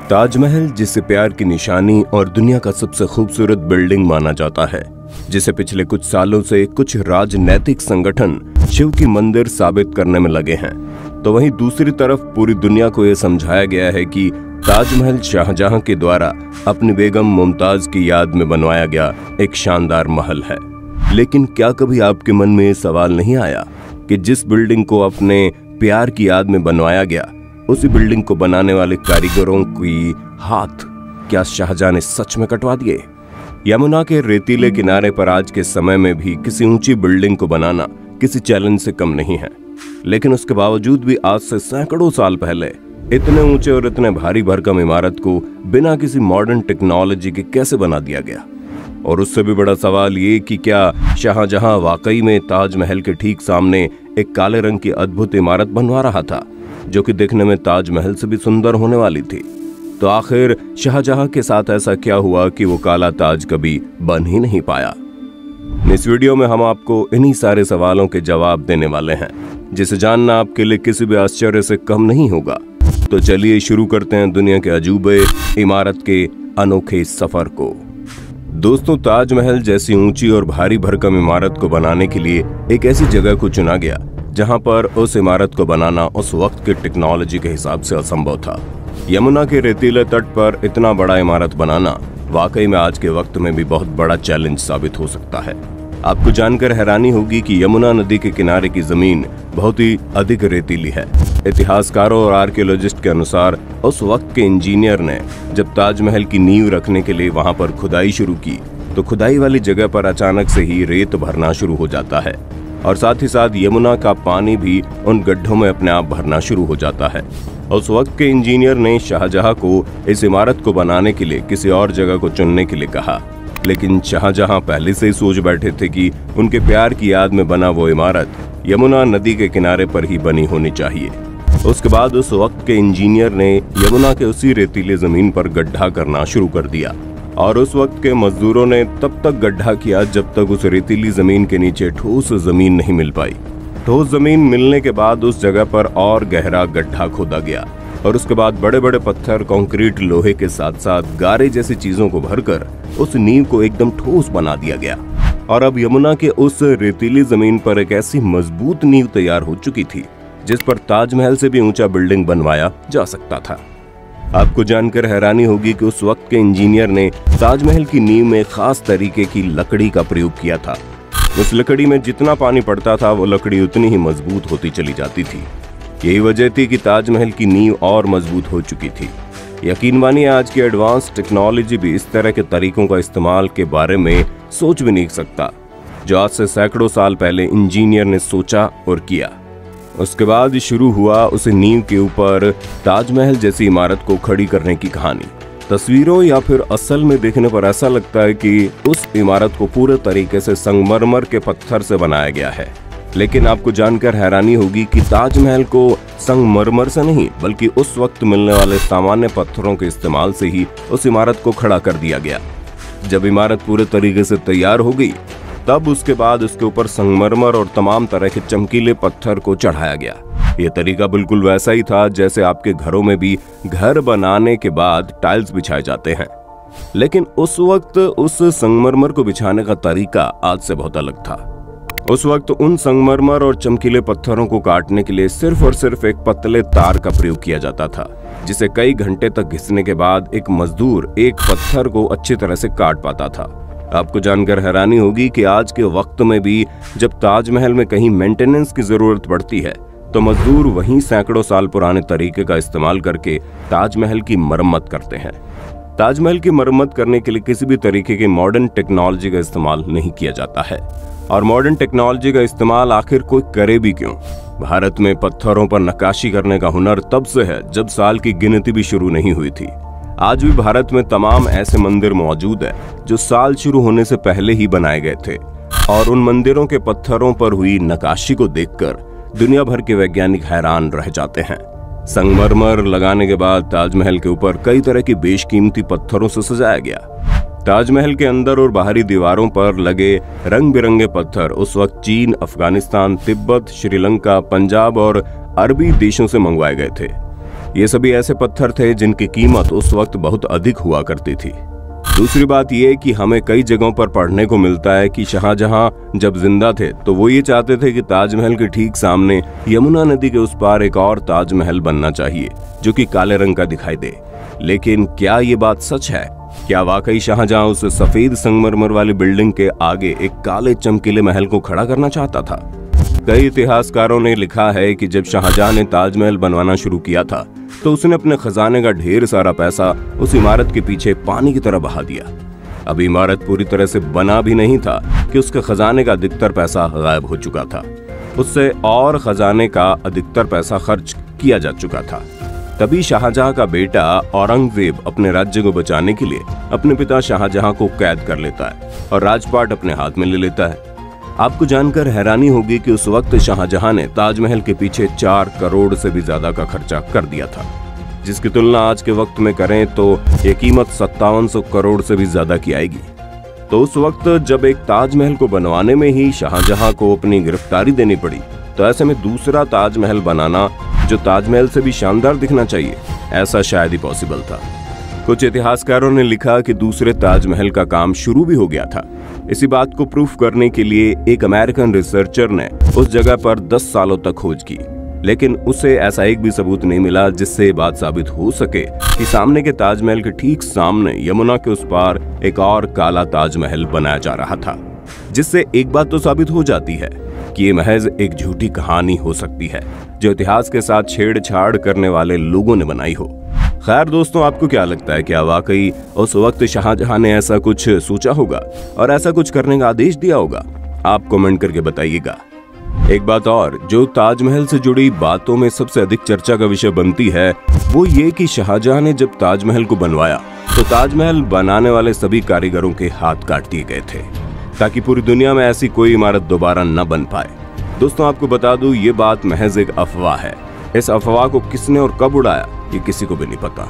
ताजमहल, जिसे प्यार की निशानी और दुनिया का सबसे खूबसूरत बिल्डिंग माना जाता है, जिसे पिछले कुछ सालों से कुछ राजनैतिक संगठन शिव की मंदिर साबित करने में लगे हैं, तो वहीं दूसरी तरफ पूरी दुनिया को यह समझाया गया है कि ताजमहल शाहजहां के द्वारा अपनी बेगम मुमताज की याद में बनवाया गया एक शानदार महल है। लेकिन क्या कभी आपके मन में सवाल नहीं आया कि जिस बिल्डिंग को अपने प्यार की याद में बनवाया गया, उसी बिल्डिंग को बनाने वाले कारीगरों की हाथ क्या शाहजहां ने सच में कटवा दिए? यमुना के रेतीले किनारे पर आज के समय में भी किसी ऊंची बिल्डिंग को बनाना किसी चैलेंज से कम नहीं है, लेकिन उसके बावजूद भी आज से सैकड़ों साल पहले इतने ऊंचे और इतने भारी भरकम इमारत को बिना किसी मॉडर्न टेक्नोलॉजी के कैसे बना दिया गया? और उससे भी बड़ा सवाल ये कि क्या शाहजहां वाकई में ताजमहल के ठीक सामने एक काले रंग की अद्भुत इमारत बनवा रहा था, जो कि देखने में ताजमहल से भी सुंदर होने वाली थी? तो आखिर शाहजहां के साथ ऐसा क्या हुआ कि वो काला ताज कभी बन ही नहीं पाया? इस वीडियो में हम आपको इन्हीं सारे सवालों के जवाब देने वाले हैं, जिसे जानना आपके लिए किसी भी आश्चर्य से कम नहीं होगा। तो चलिए शुरू करते हैं दुनिया के अजूबे इमारत के अनोखे सफर को। दोस्तों, ताजमहल जैसी ऊंची और भारी भरकम इमारत को बनाने के लिए एक ऐसी जगह को चुना गया जहां पर उस इमारत को बनाना उस वक्त की टेक्नोलॉजी के हिसाब से असंभव था। यमुना के रेतीले तट पर इतना बड़ा इमारत बनाना वाकई में आज के वक्त में भी बहुत बड़ा चैलेंज साबित हो सकता है। आपको जानकर हैरानी होगी कि यमुना नदी के किनारे की जमीन बहुत ही अधिक रेतीली है। इतिहासकारों और आर्कियोलॉजिस्ट के अनुसार उस वक्त के इंजीनियर ने जब ताजमहल की नींव रखने के लिए वहां पर खुदाई शुरू की, तो खुदाई वाली जगह पर अचानक से ही रेत भरना शुरू हो जाता है और साथ ही साथ यमुना का पानी भी उन गड्ढों में अपने आप भरना शुरू हो जाता है। उस वक्त के इंजीनियर ने शाहजहां को इस इमारत को बनाने के लिए किसी और जगह को चुनने के लिए कहा, लेकिन शाहजहां पहले से ही सोच बैठे थे कि उनके प्यार की याद में बना वो इमारत यमुना नदी के किनारे पर ही बनी होनी चाहिए। उसके बाद उस वक्त के इंजीनियर ने यमुना के उसी रेतीले जमीन पर गड्ढा करना शुरू कर दिया और उस वक्त के मजदूरों ने तब तक गड्ढा किया जब तक उस रेतीली जमीन के नीचे ठोस जमीन नहीं मिल पाई। ठोस जमीन मिलने के बाद उस जगह पर और गहरा गड्ढा खोदा गया और उसके बाद बड़े बड़े पत्थर, कंक्रीट, लोहे के साथ साथ गारे जैसी चीजों को भरकर उस नींव को एकदम ठोस बना दिया गया। और अब यमुना के उस रेतीली जमीन पर एक ऐसी मजबूत नींव तैयार हो चुकी थी जिस पर ताजमहल से भी ऊंचा बिल्डिंग बनवाया जा सकता था। आपको जानकर हैरानी होगी कि उस वक्त के इंजीनियर ने ताजमहल की नींव में खास तरीके की लकड़ी का प्रयोग किया था। उस लकड़ी में जितना पानी पड़ता था, वो लकड़ी उतनी ही मजबूत होती चली जाती थी। यही वजह थी कि ताजमहल की नींव और मजबूत हो चुकी थी। यकीन मानिए, आज की एडवांस टेक्नोलॉजी भी इस तरह के तरीकों का इस्तेमाल के बारे में सोच भी नहीं सकता, जो आज से सैकड़ों साल पहले इंजीनियर ने सोचा और किया। उसके बाद शुरू हुआ उस नींव के ऊपर ताजमहल जैसी इमारत को खड़ी करने की कहानी। तस्वीरों या फिर असल में देखने पर ऐसा लगता है कि उस इमारत को पूरे तरीके से संगमरमर के पत्थर से बनाया गया है, लेकिन आपको जानकर हैरानी होगी कि ताजमहल को संगमरमर से नहीं बल्कि उस वक्त मिलने वाले सामान्य पत्थरों के इस्तेमाल से ही उस इमारत को खड़ा कर दिया गया। जब इमारत पूरे तरीके से तैयार हो गई, तब उसके बाद उसके ऊपर संगमरमर और तमाम तरह के चमकीले पत्थर को चढ़ाया गया। यह तरीका बिल्कुल वैसा ही था जैसे आपके घरों में भी घर बनाने के बाद टाइल्स बिछाए जाते हैं, लेकिन उस वक्त उस संगमरमर को बिछाने का तरीका आज से बहुत अलग था। उस वक्त उन संगमरमर और चमकीले पत्थरों को काटने के लिए सिर्फ और सिर्फ एक पतले तार का प्रयोग किया जाता था, जिसे कई घंटे तक घिसने के बाद एक मजदूर एक पत्थर को अच्छी तरह से काट पाता था। आपको जानकर हैरानी होगी कि आज के वक्त में भी जब ताजमहल में कहीं मेंटेनेंस की जरूरत पड़ती है, तो मजदूर वहीं सैकड़ों साल पुराने तरीके का इस्तेमाल करके ताजमहल की मरम्मत करते हैं। ताजमहल की मरम्मत करने के लिए किसी भी तरीके की मॉडर्न टेक्नोलॉजी का इस्तेमाल नहीं किया जाता है। और मॉडर्न टेक्नोलॉजी का इस्तेमाल आखिर कोई करे भी क्यों? भारत में पत्थरों पर नक्काशी करने का हुनर तब से है जब साल की गिनती भी शुरू नहीं हुई थी। आज भी भारत में तमाम ऐसे मंदिर मौजूद है जो साल शुरू होने से पहले ही बनाए गए थे, और उन मंदिरों के पत्थरों पर हुई नक्काशी को देखकर दुनिया भर के वैज्ञानिक हैरान रह जाते हैं। संगमरमर लगाने के बाद ताजमहल के ऊपर कई तरह की बेशकीमती पत्थरों से सजाया गया। ताजमहल के अंदर और बाहरी दीवारों पर लगे रंग बिरंगे पत्थर उस वक्त चीन, अफगानिस्तान, तिब्बत, श्रीलंका, पंजाब और अरबी देशों से मंगवाए गए थे। ये सभी ऐसे पत्थर थे जिनकी कीमत उस वक्त बहुत अधिक हुआ करती थी। दूसरी बात यह कि हमें कई जगहों पर पढ़ने को मिलता है कि शाहजहां जब जिंदा थे तो वो ये चाहते थे कि ताजमहल के ठीक सामने यमुना नदी के उस पार एक और ताजमहल बनना चाहिए जो कि काले रंग का दिखाई दे। लेकिन क्या ये बात सच है? क्या वाकई शाहजहां उस सफेद संगमरमर वाली बिल्डिंग के आगे एक काले चमकीले महल को खड़ा करना चाहता था? कई इतिहासकारों ने लिखा है कि जब शाहजहां ने ताजमहल बनवाना शुरू किया था तो उसने अपने खजाने का ढेर सारा पैसा उस इमारत के पीछे पानी की तरह बहा दिया। अब इमारत पूरी तरह से बना भी नहीं था कि उसके खजाने का अधिकतर पैसा गायब हो चुका था। उससे और खजाने का अधिकतर पैसा खर्च किया जा चुका था। तभी शाहजहां का बेटा औरंगजेब अपने राज्य को बचाने के लिए अपने पिता शाहजहां को कैद कर लेता है और राजपाट अपने हाथ में ले लेता है। आपको जानकर हैरानी होगी कि उस वक्त शाहजहां ने ताजमहल के पीछे 4 करोड़ से भी ज्यादा का खर्चा कर दिया था, जिसकी तुलना आज के वक्त में करें तो ये कीमत 5700 करोड़ से भी ज्यादा की आएगी। तो उस वक्त जब एक ताजमहल को बनवाने में ही शाहजहां को अपनी गिरफ्तारी देनी पड़ी, तो ऐसे में दूसरा ताजमहल बनाना जो ताजमहल से भी शानदार दिखना चाहिए, ऐसा शायद ही पॉसिबल था। कुछ इतिहासकारों ने लिखा कि दूसरे ताजमहल का काम शुरू भी हो गया था। इसी बात को प्रूफ करने के लिए एक अमेरिकन रिसर्चर ने उस जगह पर 10 सालों तक खोज की, लेकिन उसे ऐसा एक भी सबूत नहीं मिला जिससे ये बात साबित हो सके कि सामने के ताजमहल के ठीक सामने यमुना के उस पार एक और काला ताजमहल बनाया जा रहा था। जिससे एक बात तो साबित हो जाती है कि ये महज एक झूठी कहानी हो सकती है जो इतिहास के साथ छेड़छाड़ करने वाले लोगों ने बनाई हो। खैर दोस्तों, आपको क्या लगता है, क्या वाकई उस वक्त शाहजहां ने ऐसा कुछ सोचा होगा और ऐसा कुछ करने का आदेश दिया होगा? आप कमेंट करके बताइएगा। एक बात और जो ताजमहल से जुड़ी बातों में सबसे अधिक चर्चा का विषय बनती है वो ये कि शाहजहां ने जब ताजमहल को बनवाया तो ताजमहल बनाने वाले सभी कारीगरों के हाथ काट दिए गए थे ताकि पूरी दुनिया में ऐसी कोई इमारत दोबारा न बन पाए। दोस्तों, आपको बता दूं ये बात महज एक अफवाह है। इस अफवाह को किसने और कब उड़ाया ये किसी को भी नहीं पता।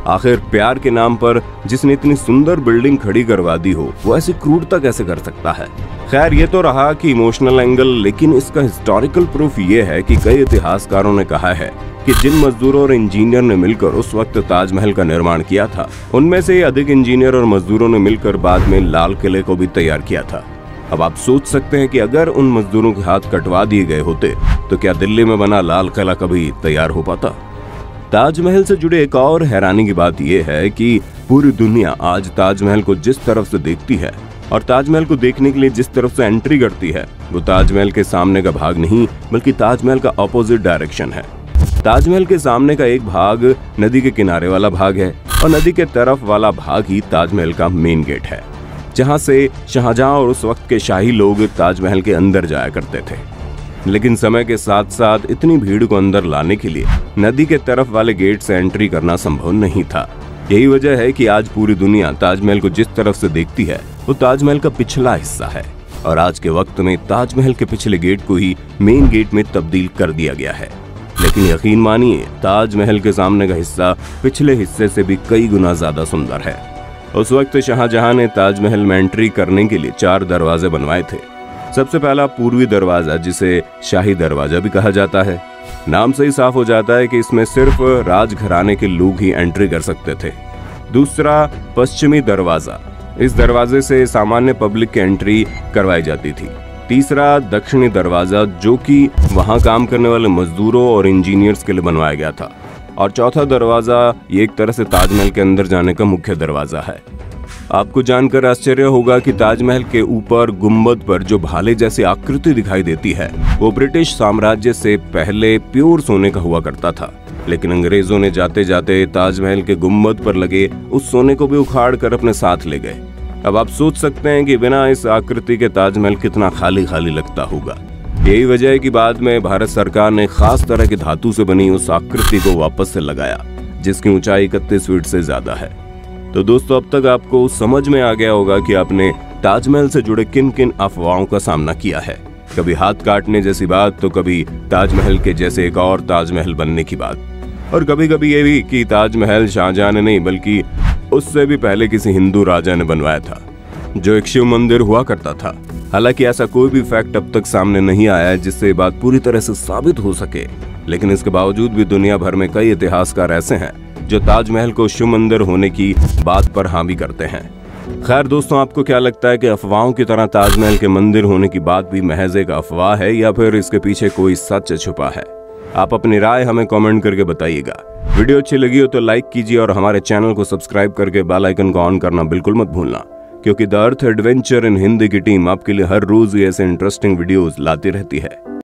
आखिर प्यार के नाम पर जिसने इतनी सुंदर बिल्डिंग खड़ी करवा दी हो वो ऐसी क्रूरता कैसे कर सकता है? खैर, ये तो रहा कि इमोशनल एंगल, लेकिन इसका हिस्टोरिकल प्रूफ ये है कि कई इतिहासकारों ने कहा है कि जिन मजदूरों और इंजीनियर ने मिलकर उस वक्त ताजमहल का निर्माण किया था उनमें से अधिक इंजीनियर और मजदूरों ने मिलकर बाद में लाल किले को भी तैयार किया था। अब आप सोच सकते हैं कि अगर उन मजदूरों के हाथ कटवा दिए गए होते तो क्या दिल्ली में बना लाल किला कभी तैयार हो पाता? ताजमहल से जुड़े एक और हैरानी की बात यह है कि पूरी दुनिया आज ताजमहल को जिस तरफ से देखती है और ताजमहल को देखने के लिए जिस तरफ से एंट्री करती है वो ताजमहल के सामने का भाग नहीं बल्कि ताजमहल का ऑपोजिट डायरेक्शन है। ताजमहल के सामने का एक भाग नदी के किनारे वाला भाग है और नदी के तरफ वाला भाग ही ताजमहल का मेन गेट है, जहां से शाहजहां और उस वक्त के शाही लोग ताजमहल के अंदर जाया करते थे। लेकिन समय के साथ साथ इतनी भीड़ को अंदर लाने के लिए नदी के तरफ वाले गेट से एंट्री करना संभव नहीं था। यही वजह है कि आज पूरी दुनिया ताजमहल को जिस तरफ से देखती है वो ताजमहल का पिछला हिस्सा है और आज के वक्त में ताजमहल के पिछले गेट को ही मेन गेट में तब्दील कर दिया गया है। लेकिन यकीन मानिए, ताजमहल के सामने का हिस्सा पिछले हिस्से से भी कई गुना ज्यादा सुंदर है। उस वक्त शाहजहां ने ताजमहल में एंट्री करने के लिए 4 दरवाजे बनवाए थे। सबसे पहला पूर्वी दरवाजा, जिसे शाही दरवाजा भी कहा जाता है। नाम से ही साफ हो जाता है कि इसमें सिर्फ राजघराने के लोग ही एंट्री कर सकते थे। दूसरा पश्चिमी दरवाजा, इस दरवाजे से सामान्य पब्लिक की एंट्री करवाई जाती थी। तीसरा दक्षिणी दरवाजा, जो कि वहां काम करने वाले मजदूरों और इंजीनियर्स के लिए बनवाया गया था। और चौथा दरवाजा ये एक तरह से ताजमहल के अंदर जाने का मुख्य दरवाजा है। आपको जानकर आश्चर्य होगा कि ताजमहल के ऊपर गुंबद पर जो भाले जैसी आकृति दिखाई देती है वो ब्रिटिश साम्राज्य से पहले प्योर सोने का हुआ करता था, लेकिन अंग्रेजों ने जाते जाते ताजमहल के गुंबद पर लगे उस सोने को भी उखाड़ कर अपने साथ ले गए। अब आप सोच सकते हैं कि बिना इस आकृति के ताजमहल कितना खाली खाली लगता होगा। यही वजह है कि बाद में भारत सरकार ने खास तरह की धातु से बनी उस आकृति को वापस से लगाया, जिसकी ऊंचाई 31 फीट से ज्यादा है। तो दोस्तों, अब तक आपको समझ में आ गया होगा कि आपने ताजमहल से जुड़े किन किन अफवाहों का सामना किया है। कभी हाथ काटने जैसी बात, तो कभी ताजमहल के जैसे एक और ताजमहल बनने की बात, और कभी कभी ये भी कि ताजमहल शाहजहां ने नहीं बल्कि उससे भी पहले किसी हिंदू राजा ने बनवाया था, जो एक शिव मंदिर हुआ करता था। हालांकि ऐसा कोई भी फैक्ट अब तक सामने नहीं आया है जिससे ये बात पूरी तरह से साबित हो सके। लेकिन इसके बावजूद भी दुनिया भर में कई इतिहासकार ऐसे हैं जो ताजमहल को शिव मंदिर होने की बात पर हामी करते हैं। खैर दोस्तों, आपको क्या लगता है कि अफवाहों की तरह ताजमहल के मंदिर होने की बात भी महज एक अफवाह है या फिर इसके पीछे कोई सच छुपा है? आप अपनी राय हमें कमेंट करके बताइएगा। वीडियो अच्छी लगी हो तो लाइक कीजिए और हमारे चैनल को सब्सक्राइब करके बेल आइकन को ऑन करना बिल्कुल मत भूलना, क्योंकि the earth adventure in Hindi की टीम आपके लिए हर रोज ऐसे इंटरेस्टिंग वीडियोस लाती रहती है।